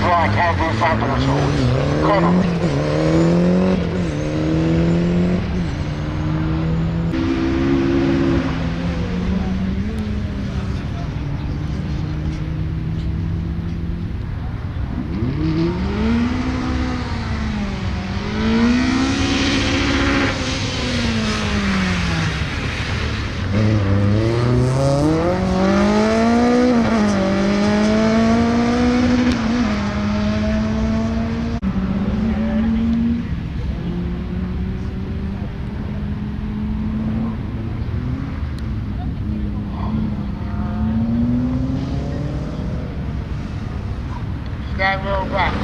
right hand in front of us all. Incredible. That will back.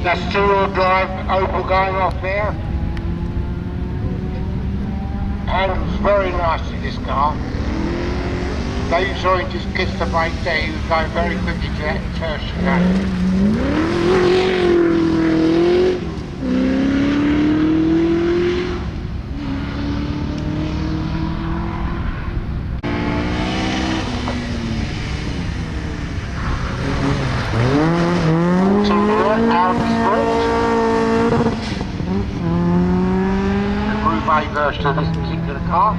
That's two-wheel drive Opel going off there. Handles very nicely, this car. Though you saw him just kiss the brake there, he was going very quickly to that first chicane. Version of this particular car.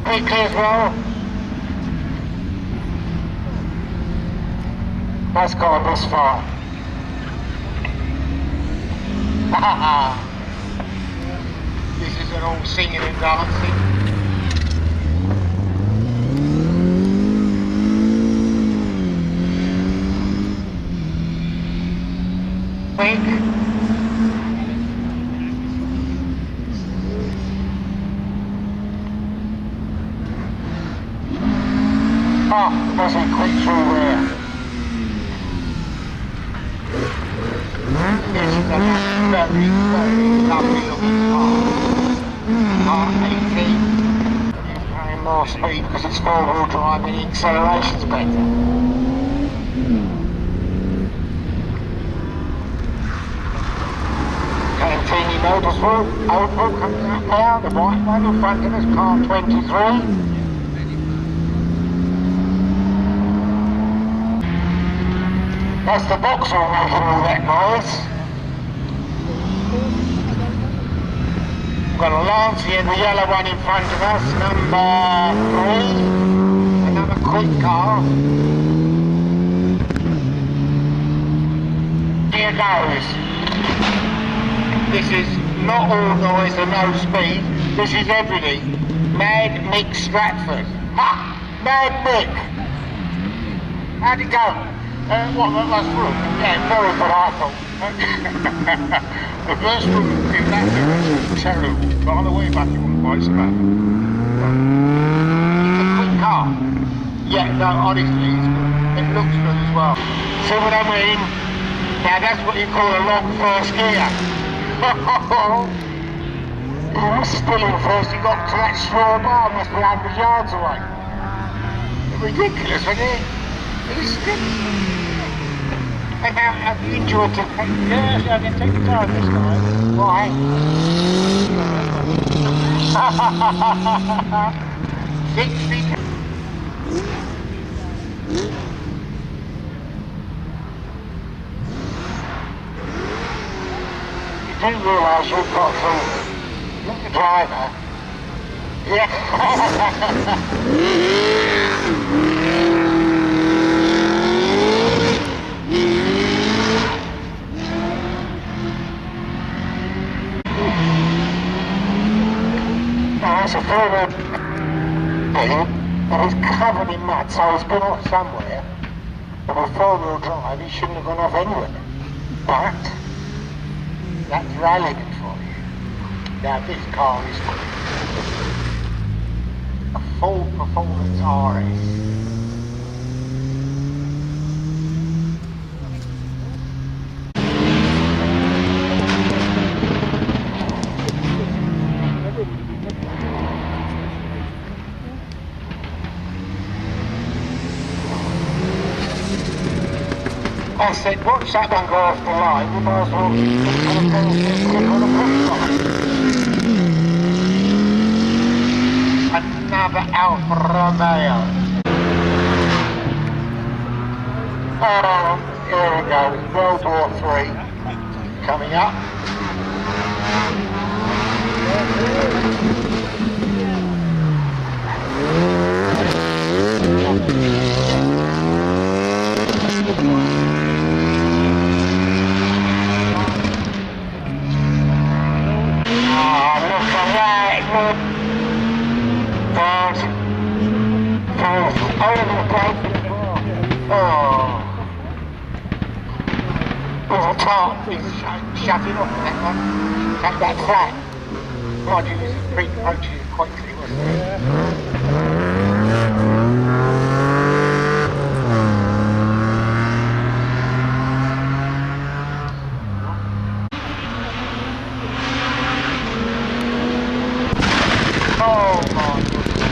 Quickly as well. That's gone this far. This isn't all singing and dancing. Quick. Oh, doesn't quick through there. This is a very, very lovely looking car. R18. It's carrying more speed because it's four-wheel drive and the acceleration's better. Cantini Motorsport, Opel comes out now, the white one in front of us, car 23. That's the Vauxhall making all that noise. We've got a Lancia and the yellow one in front of us, number 3. Another quick car. Here goes. This is not all noise and no speed. This is everything. Mad Mick Stratford. Ha! Mad Mick! How'd it go? What, that's good. Yeah, very good, I thought. The first one in that direction was terrible, but on the way back it wasn't quite so bad. It's a quick car. Yeah, no, honestly, it's good. It looks good as well. See what I mean? Now that's what you call a long first gear. He was still in first, he got to that small bar, must be 100 yards away. Ridiculous, wasn't it? It's good. And how have you enjoyed it? Yes, I can take the time this time. Why? 60. You do realise you've got to look the driver. Yeah. Now it's a forward thing, and he's covered in mud, so he's been off somewhere. And with four-wheel drive, he shouldn't have gone off anywhere. But that's rallying for you. Now this car is a full performance RS. I said, watch that one go off the line, we might as well click on a push line. Another Alfa Romeo. Oh, here we go, World War III coming up. Shutting off that one, that flat. God, you was approaching it quickly, wasn't it? Oh my goodness.